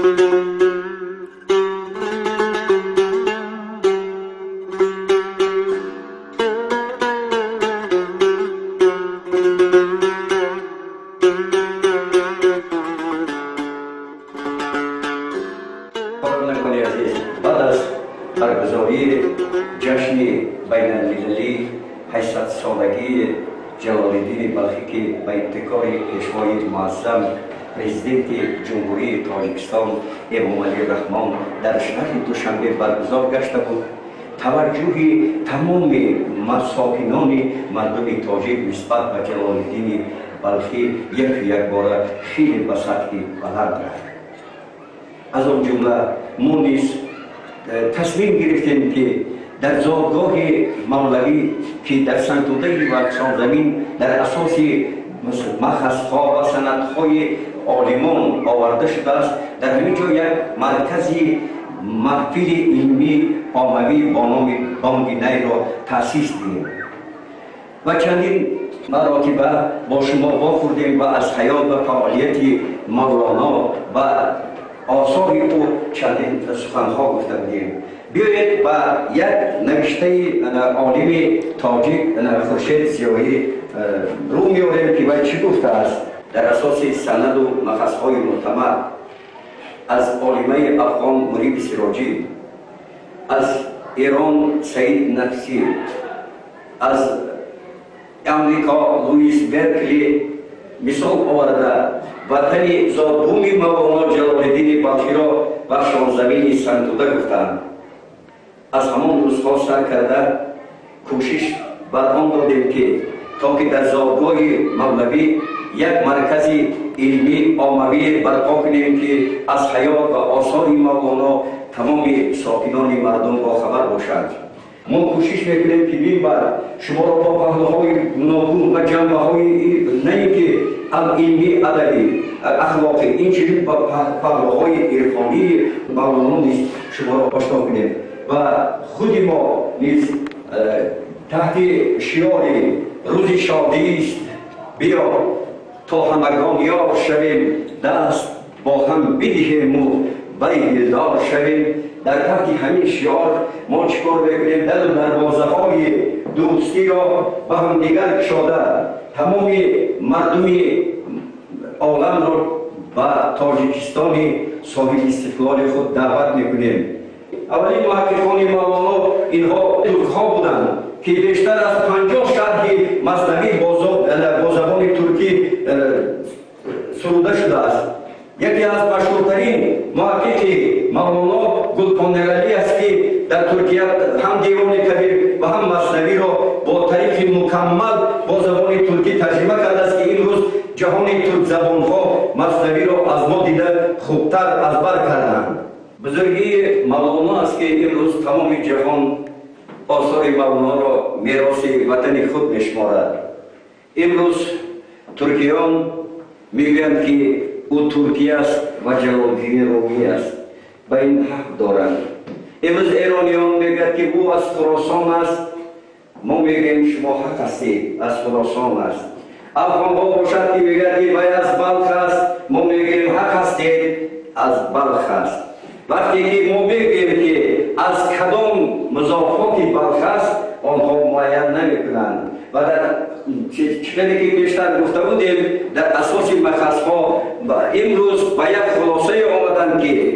بعد از برگزاری جشن بین المللی 800 سالگی جلال‌الدین بلخی که به ابتکار پیشوای معظم پرزیدنت جمهوری تاجیکستان امامعلی رحمان در شهر دوشنبه برگزار گشته بود، توجه تمام ساکنان مردم تاجیک نسبت به جلال‌الدین بلخی یک باره خیلی به سطح بلند رفت. از آن جمله ما نیز تصمیم گرفتیم که در زادگاه مولوی که در سنتوده و سرزمین در اساس مخصها و سندهای عالمان آورده شده است، در همین جا یک مرکزی محفلی علمی عاموی با نام بانگ نی را تأسیس دهیم و چندین مراتب با شما واخوردیم و از حیات و فعالیت مولانا و آثار او چندین سخنها گفته بودیم. بیایید با یک نوشته عالم تاجیک خورشید ضیایی رو میاریم که باید چی گفته است در اساس سند و مخصهای معتمد از عالمه افغان مرید سراجی، از ایران سعید نفسی، از امریکا لوئیس برکلی مثال آورده وطن زادبوم مولانا جلال‌الدین بلخی را بخشان زمین سنتوده گفتند. از همان روزها سر کرده کوشش بر آن دادیم که تا که در زادگاه مولوی یک مرکز علمی عاموی برپا کنیم که از حیات و آثار مولانا تمام ساکنان مردم با خبر باشند. ما کوشش میکنیم که بین بر شما را با پهلوهای گوناگون و جنبه‌های نه اینکه علمی ادبی اخلاقی اینچنین با پهلوهای عرفانی مولانا نیز شما را آشنا کنیم و خود ما نیز تحت شعار روز شادی است بیا تا همگان یار شویم، دست با هم بدهیم و بیدار شویم. در تحت همین شعار ما چکار بکنیم؟ در دروازه های دوستی را به هم دیگر گشاده تمام مردم عالم را به تاجیکستان صاحب استقلال خود دعوت میکنیم. اولین محققان مولانا اینها ترک‌ها بودند که بیشتر از 50 شرح مثنوی با زبان ترکی سروده شده است. یکی از مشهورترین محقق مولانا گلپاندرالی است که در ترکیه هم دیوان کبیر و هم مثنوی را با طریق مکمل با زبان ترکی ترجمه کرده است که این روز جهان ترک زبانها مثنوی را از ما دیده خوبتر از بر کردند. بزرگی مولانا است که امروز تمام جهان آثار مولانا را میراث وطن خود میشمارد. امروز ترکیان میگویند که او ترکی است و جلال‌الدین رومی است، به این حق دارند. امروز ایرانیان میگویند که او از خراسان است، ما میگوییم شما حق هستید، از خراسان است. افغان‌ها باشد که میگویند که وی از بلخ است، ما میگوییم حق هستید، از بلخ است. وقتی که ما میگوییم که از کدام مضافات بلخ است، آنها معین نمیکنند و در چیزی که بیشتر گفته بودیم در اساس مخصها امروز به یک خلاصه آمدند که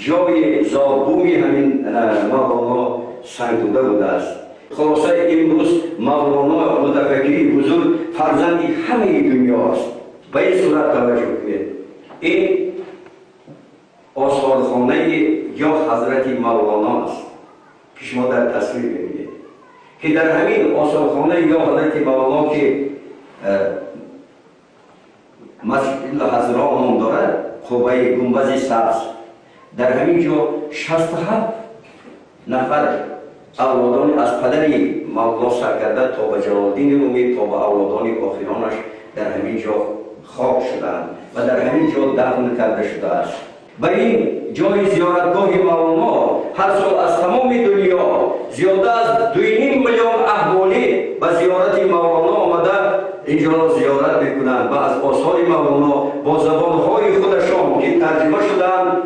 جای زادبومی همین مولانا سنتوده بوده است. خلاصه امروز مولانا متفکری بزرگ فرزند همه دنیا است. به این صورت توجه کنید. این آثارخانه یا حضرت مولانا است که شما در تصویر ببینید که در همین آثارخانه یا حضرت مولانا که مسجد الحضرا نام دارد، قبه گنبد سبز، در همین جا 67 نفر اولادان از پدری مولانا سرکرده تا به جلال‌الدین رومی تا به اولادان آخرانش در همین جا خاک شدند و در همین جا دفن کرده شده است. به این جای زیارتگاه مولانا هر سال از تمام دنیا زیاده از 2.5 میلیون اهالی به زیارت مولانا آمده اینجا را زیارت میکنند و از آثار مولانا با زبانهای خودشان ما که ترجمه شدن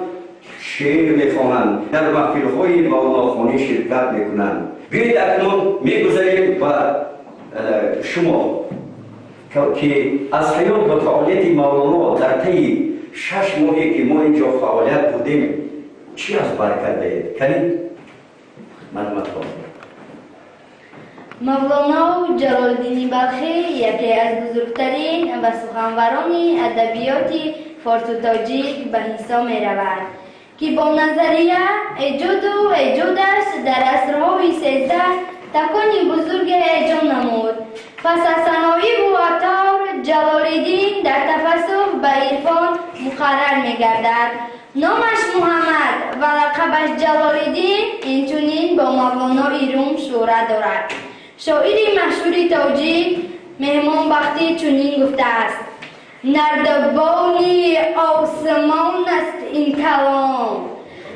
شعر میخوانند، در محفل‌های مولانا شرکت میکنند. بیایید اکنون میگذاریم و شما که از حیات و فعالیت مولانا در طی 6 ماهی که ما اینجا فعالیت بودیم چی از برکت دهید؟ کنید؟ معلومات کنید. مولانا جلال‌الدین بلخی یکی از بزرگترین و سخنوران ادبیات فارس و تاجیک به حساب می رود که با نظریه ایجادش در عصرهای 13 تکانی بزرگ ایجاد نمود. پس از ثانوی و عطار جلال‌الدین در تفسح به عرفان مقرر می گردد. نامش محمد و لقبش جلال‌الدین اینچنین با مولانا روم شهرت دارد. شاعر مشهور تاجیک مهمان بختی چنین گفته است: نردبانی آسمان است این کلام،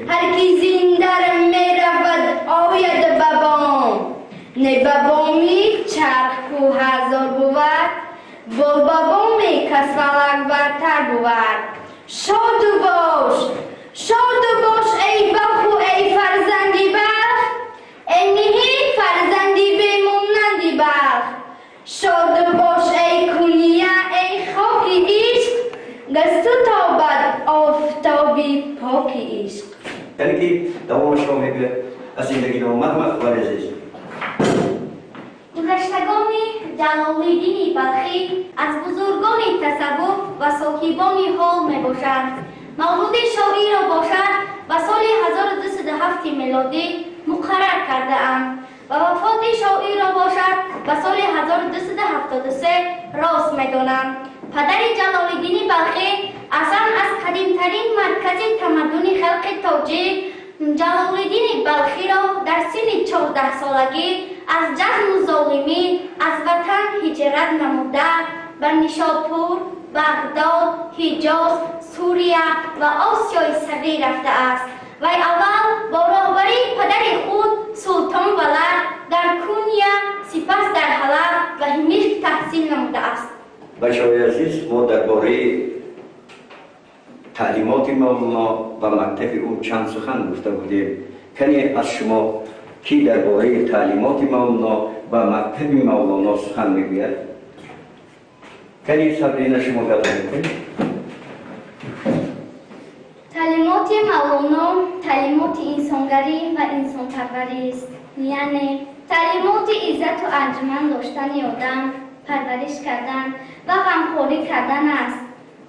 هر کی زین در می رود آید به بام. نه به بامی چرخ کو هزار بود، با بامی کس فلک برتر بود. شاد باش ای بلخ و ای فرزندی بلخ، ای مهین فرزندی بمانندی بلخ. شاد باش ای کنیه ای خاک عشق، دست تابد آفتابی پاک عشق. یعنی که دوامش رو میگه از زندگی نامت و عزیز. گذشتگان جلال‌الدین بلخی از بزرگان تصوف و صاحبان حال می باشند. مولود شاعر را باشد و سال 1207 میلادی مقرر کرده اند و وفات شاعر را باشد و سال 1273 راست می دانند. پدر جلال‌الدین بلخی اصلا از قدیمترین مرکز تمدن خلق تاجیک جلال‌الدین بلخی را در سن 14 سالگی از جزم ظالمین از وطن هجرت نموده به نیشابور، بغداد، حجاز، سوریه و آسیای صغیر رفته است. وی اول با راهبری پدر خود سلطان ولد در کنیا، سپس در حلب و دمشق تحصیل نموده است. بچه‌های عزیز، ما درباره تعلیمات مولانا و مکتب او چند سخن گفته بودیم. کنی از شما کی درباره تعلیمات مولانا و مکتب مولانا سخن میگوید؟ کنی صبرین شما گفتید. تعلیمات مولانا تعلیمات انسانگری و انسانپروری است. یعنی تعلیمات عزت و ارجمند داشتن آدم، پرورش کردن و غمخوری کردن است.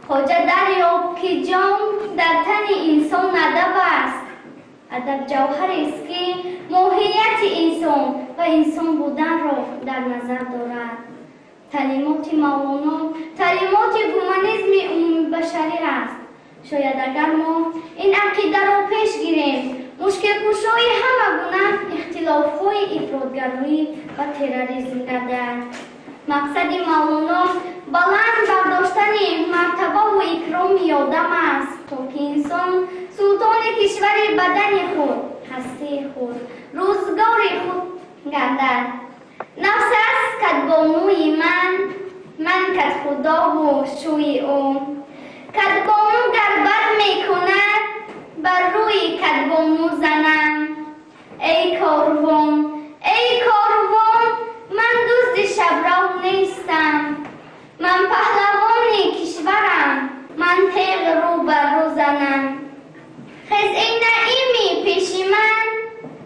خواجه دریاب که جان در تن انسان ادب است. ادب جوهر است که ماهیت انسان و انسان بودن را در نظر دارد. تعلیمات مولانا تعلیمات گومانیسم عمومی بشری است. شاید اگر ما این عقیده را پیش گیریم، مشکل کشای همه گونه اختلاف‌های افراط‌گرایی و تروریسم گردد. مقصد مولانا بلند برداشتن مرتبه و اکرام آدم است تا که انسان سلطان کشور بدن خود، هستی خود، روزگار خود گردد. نفس است کدبانوی من کد خدا و شوی او. کدبانو گر بد می کند بر روی کدبانو زنم. ای کاروان من دزد شبراه نیستم. من پهلوان کشورم، من تیغ رو بر رو زنم. خیز ای نعیمی پیش من،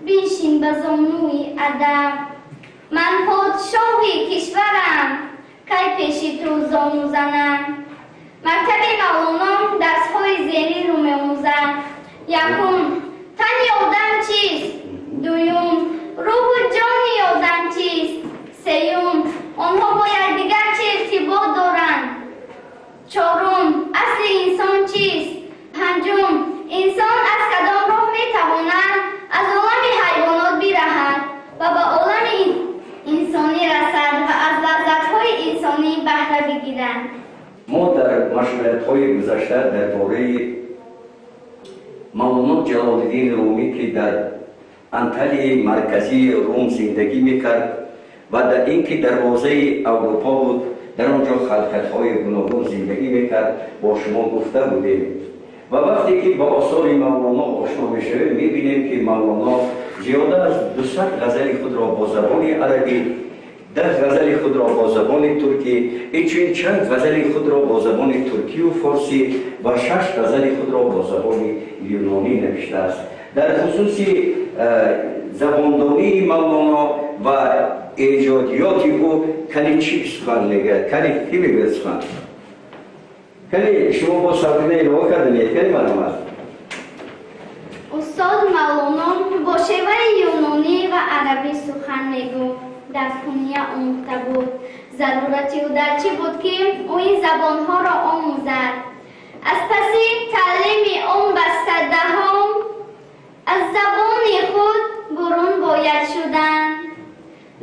بنشین به زانوی ادب. من پادشاهی کشورم، کی پیش تو زانو زنم. مکتب مولانا درس‌های ذهنی رو می‌آموزد. یکم تن آدم چیست؟ دوم روح و جان آدم چیست؟ سوم آنها با یکدیگر چه ارتباط دارند؟ چهارم اصل انسان چیست؟ پنجم انسان از کدام راه میتواند از عالم حیوانات برهد و به عالم انسانی رسد و از لذت‌های انسانی بهره بگیرد. ما در مشغولیت‌های گذشته درباره مولانا جلال‌الدین رومی که در انطلی مرکزی روم زندگی میکرد و در اینکه دروازه اروپا بود، در آنجا خلقت‌های گوناگون زندگی میکرد با شما گفته بودیم. و وقتی که با آثار مولانا آشنا میشویم میبینیم که مولانا زیاده از 200 غزل خود را با زبان عربی، 10 غزل خود را با زبان ترکی، این چند غزل خود را با زبان ترکی و فارسی و 6 غزل خود را با زبان یونانی نوشته است. در خصوص زباندانی مولانا و ایجادیات او کلی چی سخن میگه؟ کلی کی میگه سخن؟ کلی شما با سابقه نگاه کردنید کلی معلوم است؟ استاد مولانا با شیوه یونانی و عربی سخن میگفت. در کنیه آموخته بود. ضرورتی او در چی بود که او این زبانها را آموزد؟ از پسی تعلیم اون بستدهان از زبان خود برون باید شدن.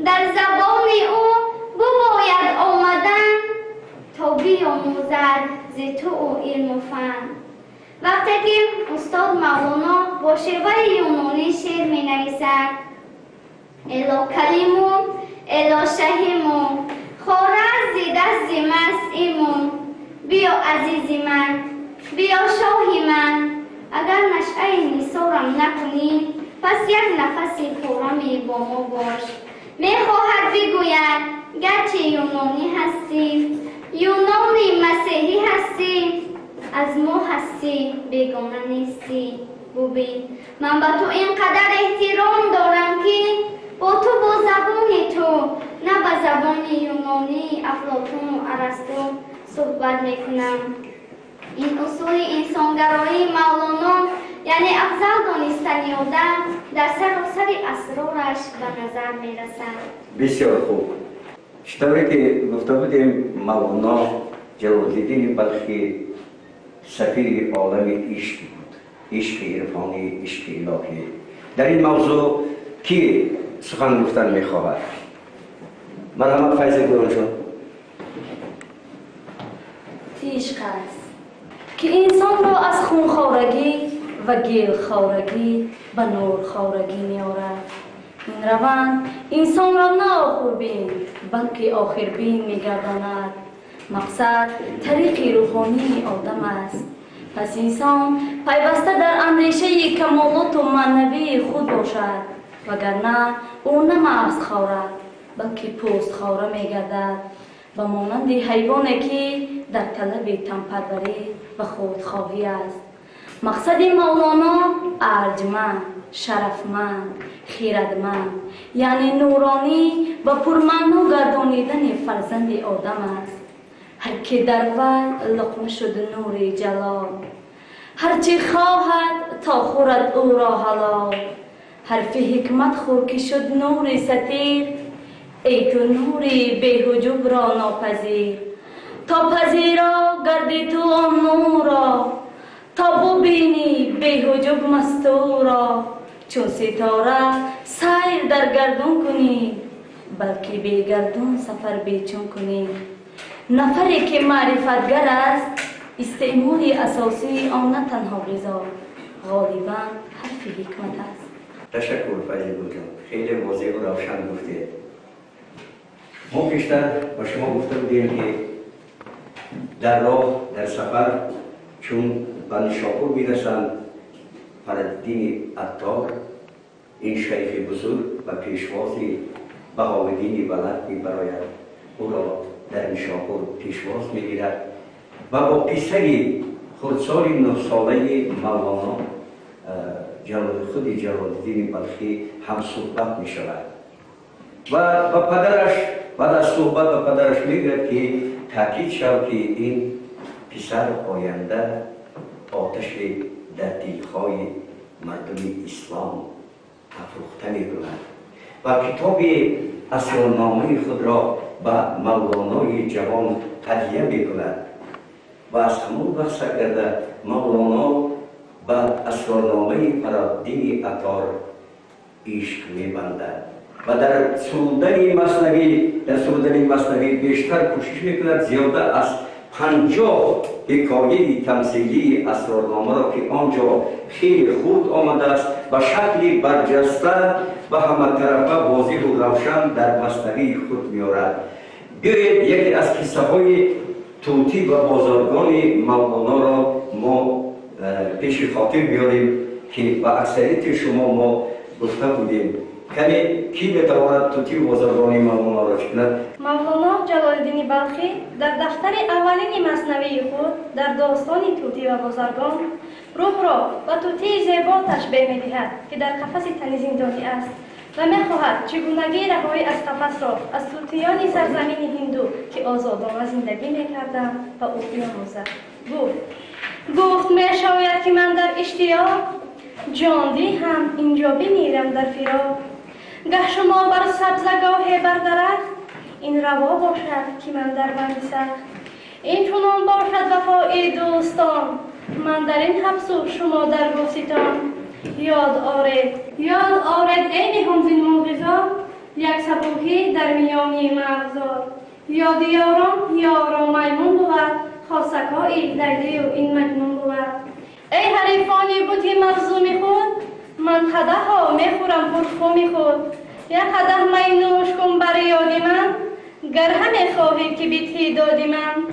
در زبان او باید آمدن تا بیاموزد ز تو و علم و فن. وقتی که استاد مولانا با شیوه یونانی شعر می نویسد: الا کلیمو الا شهیمو خوره زیده زیمست ایمون بیا عزیزی من بیا شاهی من اگر نشعه نثارم نکنی پس یک نفسی خورمی با ما باش. میخواهد بگوید گرچه یونانی هستی یونانی مسیحی هستی از ما هستی بیگانه نیستی. ببین من به تو اینقدر احترام دارم که با تو با زبان تو نه به زبان یونانی افلاطون و ارسطو صحبت میکنم. این اصول انسانگرایی مولانا یعنی افضل دانستنی آدم در سراسر اسرارش به نظر میرسد. بسیار خوب. شطوری که گفته بودیم مولانا جلال‌الدین بلخی سفیر عالم عشق بود، عشق عرفانی، عشق الهی. در این موضوع کی سخن گفتن میخواهد؟ مرحمت فیض گران شد. عشق است که انسان را از خونخوارگی و گلخوارگی به نورخوارگی می‌آورد. این روند انسان را نه آخربین بلکه آخربین می‌گرداند. مقصد طریق روحانی آدم است. پس انسان پیوسته در اندیشه کمالات و معنوی خود باشد، وگرنه او نه مغز خورد بلکه پوست خواره می‌گردد، به مانند حیوانی که در طلب تن‌پروری و خودخواهی است. مقصد مولانا ارجمند، شرفمند، خیرتمند یعنی نورانی و پرمعنا گردانیدن فرزند آدم است. هر که در وی لقمه شد نور جلال، هرچه خواهد تا خورد او را حلال. حرف حکمت خور که شد نور ستیر، ای تو نوری بی‌حجاب را ناپذیر. تا پذیرا گردی تو آن نور را، تا ببینی بی‌حجاب مستور را. چون ستاره سیر در گردون کنی، بلکه بی گردون سفر بیچون کنی. نفری که معرفتگر است استعمال اساسی آن نه تنها غذا، غالبا حرف حکمت است. تشکر فیض جان، خیلی واضح و روشن گفتید. ما بیشتر با شما گفته بودیم که در راه در سفر چون به نیشابور میرسند فرزدین عطار این شیخ بزرگ و پیشوازی بهاءالدین بلند میبراید، او را در نیشابور پیشواز میگیرد و با پسری خردسال 9 ساله مولانا خود جلال‌الدین بلخی هم صحبت می شود و پدرش بعد از صحبت با پدرش میگوید که تاکید شد که این پسر آینده آتش در دلهای مردم اسلام افروخته می‌کند و کتاب اسرارنامه خود را به مولانای جوان هدیه می‌کند و از همون وقت سرگرده مولانا به اسرارنامه فرزدین عطار عشق می‌بندد و در سرودن مثنوی بیشتر کوشش می‌کند زیاده از 50 حکایه تمثیلی اسرارنامه را که آنجا خیلی خوب آمده است و شکلی برجسته و همه طرفه واضح و روشن در مثنوی خود می‌آورد. بیایید یکی از قصه های طوطی و بازارگان مولانا را ما پیش خاطر بیاریم که با اکثریت شما ما گفته بودیم کمی کی بتواند توتی بازرگانی مولانا را کند؟ مولانا جلال‌الدین بلخی در دفتر اولین مثنوی خود در داستان توتی و بازرگان روح را با توتی زیبا تشبیه می‌دهد که در قفس تنی زندانی است و می‌خواهد چگونگی رهایی از قفس را از توتیان سرزمین هندو که آزادانه زندگی می‌کردند و او بیاموزد. گفت می‌شاید که من در اشتیاق جان هم اینجا بمیرم در فراق. گه شما بر سبزگاه بر درخت این روا باشد که من در بند سخت. این چنان باشد وفای دوستان من در این حبس و شما در گلستان. یاد آرد ای نهانزین موقظان یک صبوحی در میانی مغزار. یاد یاران میمون بود خاصکایی لیلی و این مجنون بود. ای حریفانی بودی مرزومی خود من قدح ها میخورم پرخومی خود. یک قدح می نوش کن بر یادی من گر همه خواهی که بیتی دادی من.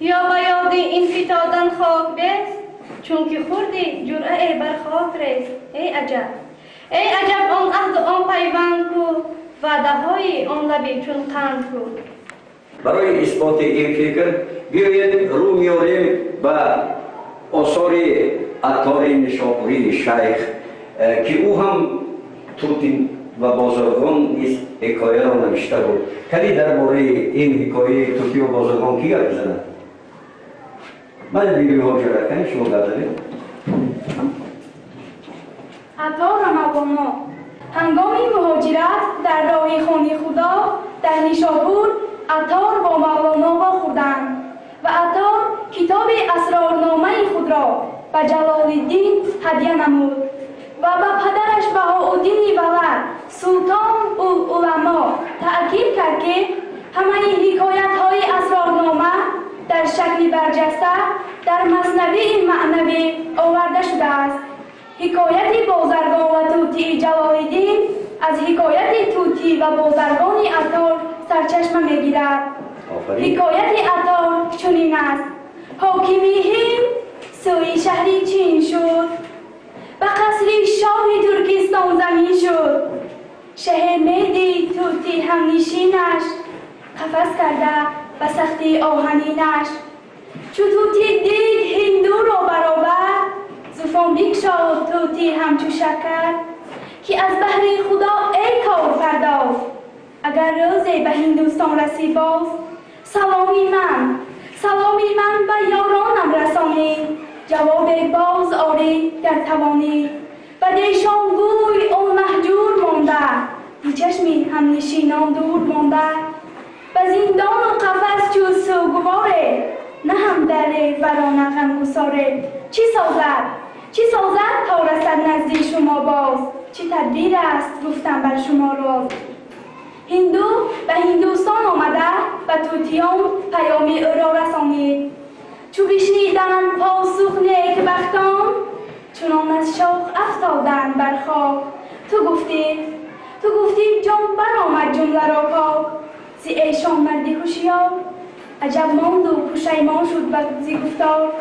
یا به یادی این فتادن خاک بیست چون که خوردی جرعه بر خاک ریز. ای عجب آن عهد و آن پیوند کو وعده های آن لبی چون قند کو. برای اثبات این فکر بیایید رو میاریم به آثار عطار نشاپوری شیخ که او هم توتی و بازرگان نیز حکایه را نوشته بود. کلی درباره این حکایه توتی و بازرگان کی گپ بزند؟ من بیبی ها جرکنی شما گپ زنید. عطار مولانا هنگام مهاجرت در راه خانه خدا در نیشابور عطار با مولانا واخوردند و عطار کتاب اسرارنامه خود را به جلال‌الدین هدیه نمود و به پدرش بهاءالدین ولد سلطان العلما تأکید کرد که همه حکایت‌های اسرارنامه در شکل برجسته در مثنوی معنوی آورده شده است. حکایت بازرگان و توتی جلال‌الدین از حکایت توتی و بازرگان عطار سرچشمه میگیرد. حکایت عطار چنین است: حاکمی هند سوی شهری چین شد و قصری شاه ترکستان زمین شد. شهر میدی توتی هم نشینش قفس کرده و سختی آهنینش. چو توتی دید هندو را برابر زفان بکشاد توتی همچو شکر که از بهر خدا ای کار پرداز اگر روزی به هندوستان رسی باز. سلامی من به یارانم رسانی جواب باز آری در توانی. و دیشان گوی او محجور مانده دی چشمی هم نشینان دور مانده. و زندان و قفس چو سوگواره نه هم دره ورانه غمگساره. چی سازد تا رسد نزدی شما باز چی تدبیر است گفتم بر شما راز. هندو به هندوستان آمده و توتیان پیامی او را رسانید. چو بشنیدند پاسخ نیکبختان چنان از شوق افتادند بر خاک. تو گفتی جان برآمد جمله را پاک زی ایشان مردی هوشیار. عجب ماند و پشیمان شد زی گفتار.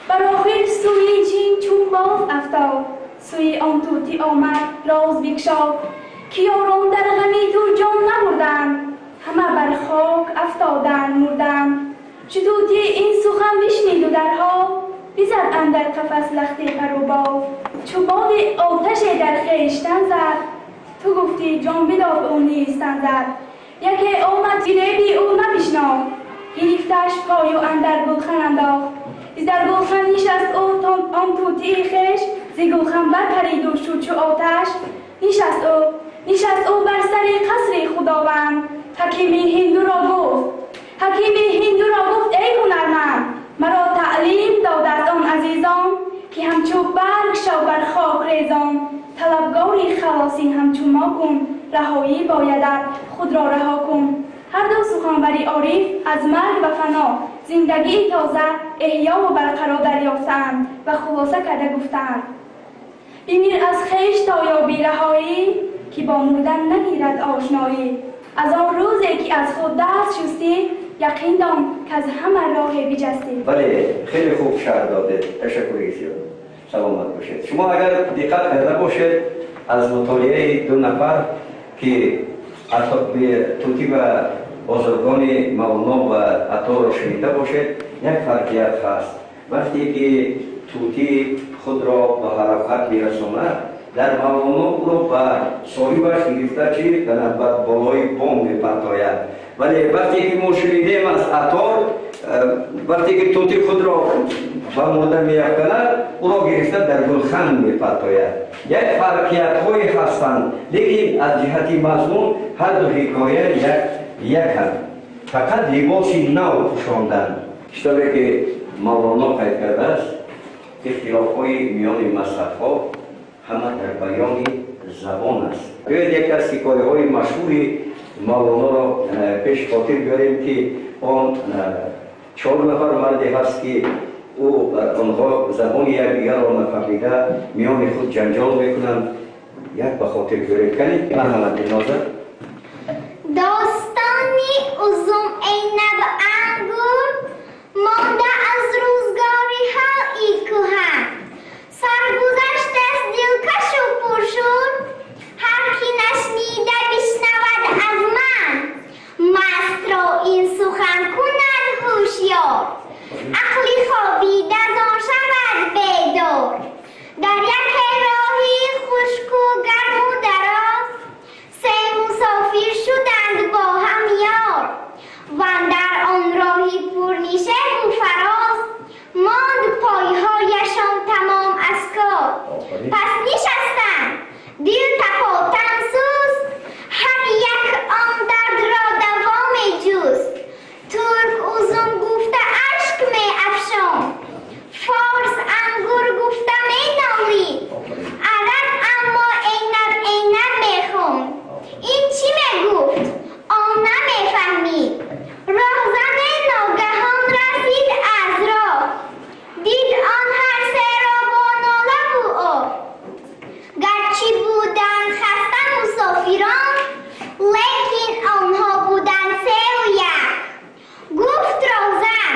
بر آخر سوی چین چون باز افتاد سوی آن توتی آمد راز بگشاد. که یاران در غمی تو جان نبردند همه بر خاک افتادند مردند. چو توتی این سخن بشنید و درها بزد اندر قفس لختی پر و باد. چو باد آتش در خویشتن زد تو گفتی جان بداد او نیستن زد. یکی آمد گریبی او نبشناخت گرفتش پای و اندر گلخن انداخت. در گلخن نشست او آن توتی خویش ز گلخن برپرید و شد چو آتش. نشست او بر سر قصر خداوند. حکیم هندو را گفت ای هنرمند مرا تعلیم داده است آن عزیزان که همچو برگ شو بر خاک ریزان. طلبگاری خلاصی همچو ما کن رهایی بایدت خود را رها کن. هر دو سخنوری عارف از مرگ و فنا زندگی تازه احیا و برقرار دریافتند و خلاصه کرده گفتند: بمیر از خویش تا یابی رهایی که با مردن نگیرد آشنایی. از آن روزی که از خود دست شستی یقین دان که از همه راه بجستی. بله خیلی خوب شرح داده. تشکر بسیار. саломат бошед. Шумо агар диққат карда бошед аз мутолиаи ду нафар ки тути ва бузургони мавлоно ва аторо шунида бошед, як фарқият ҳаст. вақте ки тути худро ба ҳаракат мерасонад, дар мавлоно уро ба соҳибаш гирифта чи ба болои бом мепартояд. вале вақте ки мо шунидем аз атор, вақте ки тути худро ба мурда меафканад, уро гирифта дар гулхан мепартояд. як фарқиятҳои ҳастанд, лекин аз ҷиҳати мазмун ҳарду ҳикоя яканд. фақат либоси нав пӯшонданд. китобе ки мавлоно қайд кардааст, ихтилофҳои миёни мазҳабҳо ҳама дар баёни забон аст. биёед як аз ҳикояҳои машҳури мавлоноро пеш хотир биёрем ки он 4 нафар марде ҳаст ки онҳо забони якдигарро нафаҳмида миёни худ ҷанҷол мекунанд. як ба хотир биёрем. кани марҳамат ноза. достони узум эйнаб ангур монда аз рӯзгори ҳалқи кӯҳан. саргузашт аст дилкашу пуршур, ҳар ки нашнида бишнавад аз ман. мастро ин сухан кунад ҳушёр, ақли хобида зон шавад бедор. дар яке роҳи хушку гарму дароз, се мусофир шуданд бо ҳам ёр. вандар он роҳи пурнишебу фароз, монд пойҳояшон тамом аз кор. пас нишастанд дил тапотан суст, ҳар як он дардро даво меҷуст. турк узум гуфта ашк меафшон, форс ангур гуфта менолид, араб аммо эйнаб мехонд. ин чӣ мегуфт он намефаҳмид. роҳзане ногаҳон расид аз роҳ, дид он ҳар серо бо нолаву об. гарчи буданд хаста мусофирон, лекин онҳо буданд сеу як. гуфт роҳзан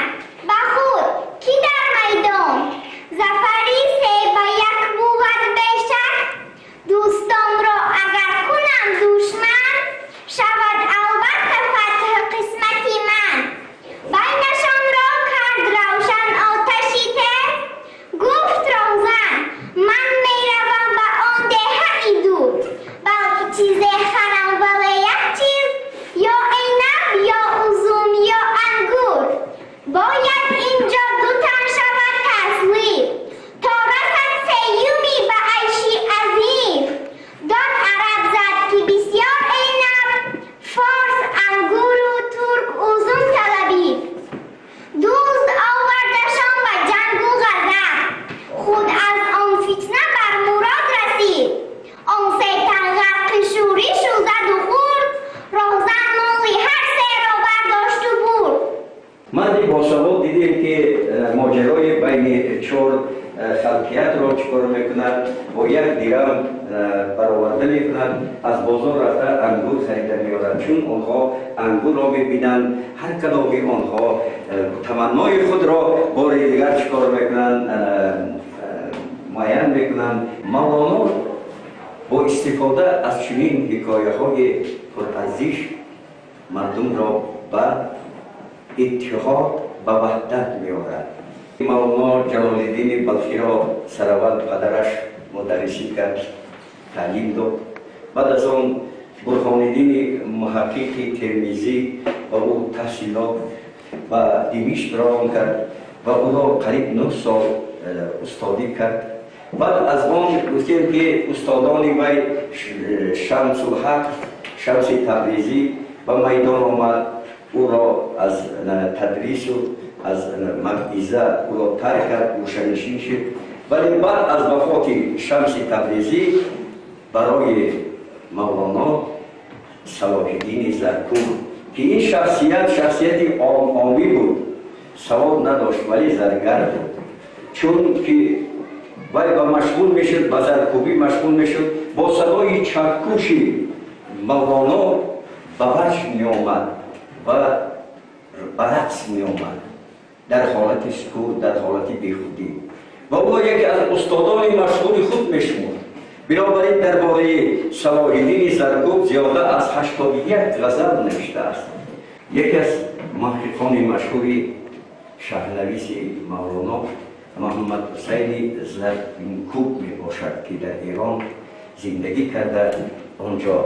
ба худ ки дар майдон, зафари се ба як буд бешак. дӯстонро агар кунам душман, шавад албатта фатҳ қисмати ман. байнашонро кард равшан оташи тез, гуфт роҳзан ман меравам ба он деҳаи дур. балки чизе харам, вале як чиз, ё эйнаб ё узум ё ангур. бояд инҷо дутан шавад таслим, то расад сеюми ба айши азим. дод араб зад ки бисёр эйнаб, форс ангуру турк узум талабид. дӯзд овардашон ба ҷангу ғазаб, худ аз он фитна бар мурод расид. он се танғаққи шӯришу заду хурд, роҳзан моли ҳар серо бардошту бурд. марди босавод дидем ки моҷарои байни 4 халқиятро чӣ кор мекунад, бо як дирам бароварда мекунад, аз бозор рафта ангур харида меорад. чун онҳо ангурро мебинанд, ҳар кадоми онҳо таманнои худро бори дигар чӣ кор мекунанд, муайян мекунанд. мавлоно бо истифода аз чунин ҳикояҳои пурарзиш мардумро ба иттиҳод ба ваҳдат меорад. мавлоно ҷалолиддини балхиро сараввал падараш мударрисӣ кард, таълим дод. баъд аз он бурҳониддини муҳаққиқи термизӣ ба ӯ таҳсилот ба димишқ равон кард ва ӯро қариб 9 сол устодӣ кард. баъд аз он гуфтем ки устодони вай шамсулҳақ, шамси табризӣ ба майдон омад. ӯро аз тадрису аз мактиза ӯро тарк кард, рӯшанишин шуд. вале баъд аз вафоти шамси табризӣ барои мавлоно салоҳиддини заркӯ, ки ин шахсияти омӣ буд, савод надошт вале заргар буд. чун ки вай ба машғул мешуд, ба заркӯбӣ машғул мешуд, бо садои чаккуши мавлоно ба ваҷ меомад ва ба рақс меомад дар ҳолати сукут, дар ҳолати бехудӣ. و او یکی از استادان مشهور خود میشمرد. بنابراین درباره صلاح الدین زرتشت زیاده از 81 غزل نوشته است. یکی از محققان مشهوری شهرنویس مولانا محمد حسین زرتشت می باشد که در ایران زندگی کرده، آنجا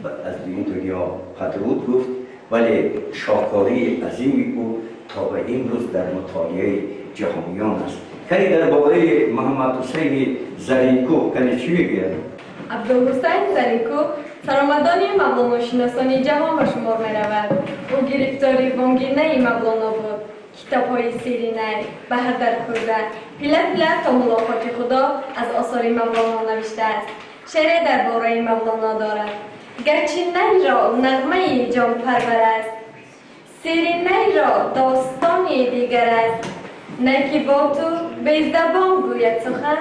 از این دنیا قدرود گفت، ولی شاهکاری عظیم او تا به امروز در مطالعه جهانیان است. کلی درباره محمد حسین زرتشت کلی چی میگوید؟ عبدالحسین زرتشت سرآمدان مولانا شناسان جهان به شمار می رود. او گرفتاری بانگینه مولانا بود. کتاب‌های سیرینه، بحر در کوزه، پیله پیله تا ملاقات خدا از آثار مولانا نوشته است. شعر درباره مولانا دارد. گرچه نی را نغمه جان پرور است، سیرینه را داستانی دیگر است. نه که با تو به زبان گوید سخن،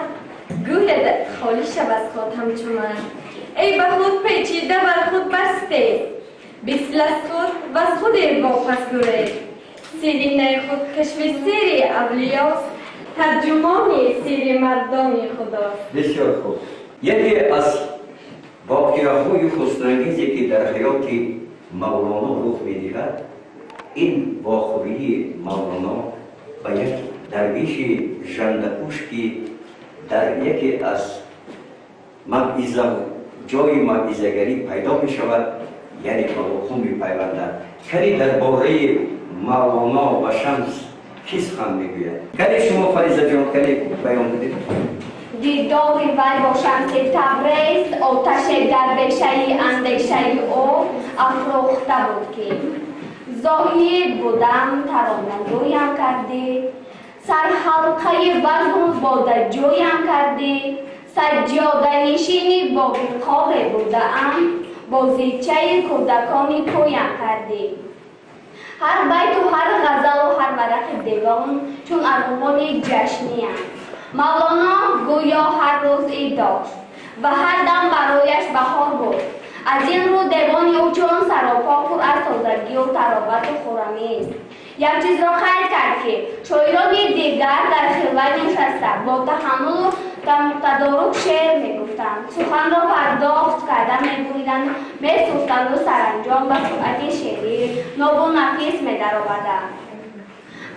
گوید خالی شب از خود همچو من. ای به خود پیچیده بر خود بسته، بیسل از خود و از خود واپس گریز. سیرینه خود کشف سیر اولیاست، ترجمان سیر مردان خداست. بسیار خوب. یکی از واقعه‌های حسن‌انگیزی که در حیات مولانا رخ می‌دهد، این واقعی مولانا به یک درویش ژنده‌پوش که در یکی از جای موعظه‌گری پیدا می‌شود، یعنی به او می‌پیوندد. کلی درباره مولانا و شمس چی سخن میگوید؟ کلی شما فریضه جان کلی بیان بدید. دیدار وی با شمس تبریز آتش درویشه اندیشه او افروخته بود که زاهد بودم ترانه‌گویم کردی، سرحلقه وزن باده جویم کردی، سجاده نشینی با خواب بودم، بازیچه کودکانی کویم کردی. هر بیت و هر غزل و هر ورق دیوان چون ارغوان جشنی است. مولانا گویا هر روز عید داشت و هر دم برایش بهار بود. از این رو دیوان او چون سراپا پر از تازگی و طراوت و خرمی است. یک چیز را خیال کرد که شاعران دیگر در خلوت نشسته با تحمل و تدارک شعر میگفتند، سخن را پرداخت کردن میگویدند، میسوختند و سرانجام به سرعت شعری ناب و نفیس میدرآوردند.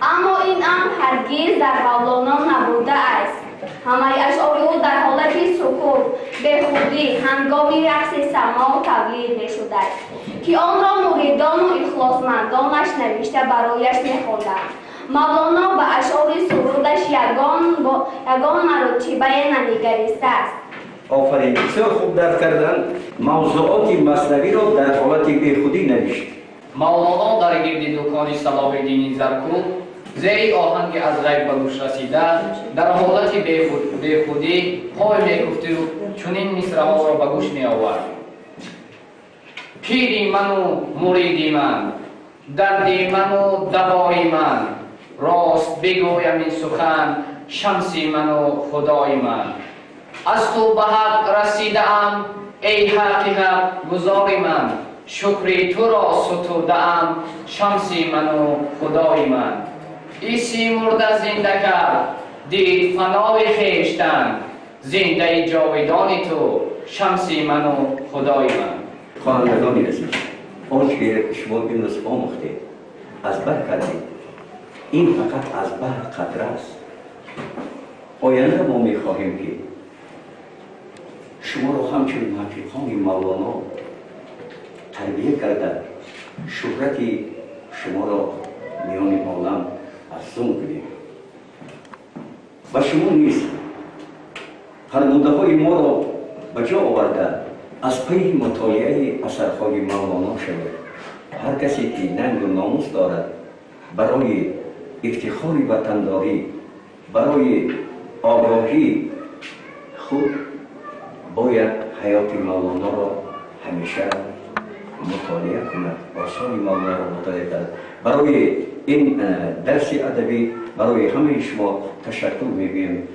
اما این امر هرگز در مولانا نبوده است. همه اشعار او در حالت سکوت، بیخودی، هنگامی رقص سما تولید میشده است که آن را مریدان و اخلاصمندانش نوشته برایش میخواندند. مولانا به اشعار سرودش یگان مراتبه ننگریسته است. آفرین، بسیار خوب درک کردن. موضوعات مثنوی را در حالت بیخودی نوشت. مولانا در گرد دکان صلاح الدین زرتشت زیر آهنگ از غیب به گوش رسیده در حالت بیخودی پای میکفت و چنین مصرع‌ها را به گوش می آورد. پیری من و مریدی من، دردی من و دوای من، راست بگویم این سخن شمسی من و خدای من. از تو به حق رسیده ام ای حق گزاری من، شکری تو را ستوده ام شمسی من و خدای من. عیسی مرده زنده کرد دید فنای خویشتن، زنده جاودان تو شمسی من و خدای من. خانندگانی عزیز، آنچه که شما امروز آموختید از بر کردید، این فقط از بر قدر است. آینده ما میخواهیم که شما را همچون محققان مولانا تربیه کرده، شهرت شما را میان عالم افزون کنیم. و شما نیز فرموده های ما را به جا آورده از پی مطالعه اثرهای مولانا شود. هر کسی که ننگ و ناموس دارد برای افتخار وطنداری، برای آگاهی خود باید حیات مولانا را همیشه مطالعه کند، آثار مولانا را مطالعه کند. برای این درس ادبی برای همه شما تشکر میگویم.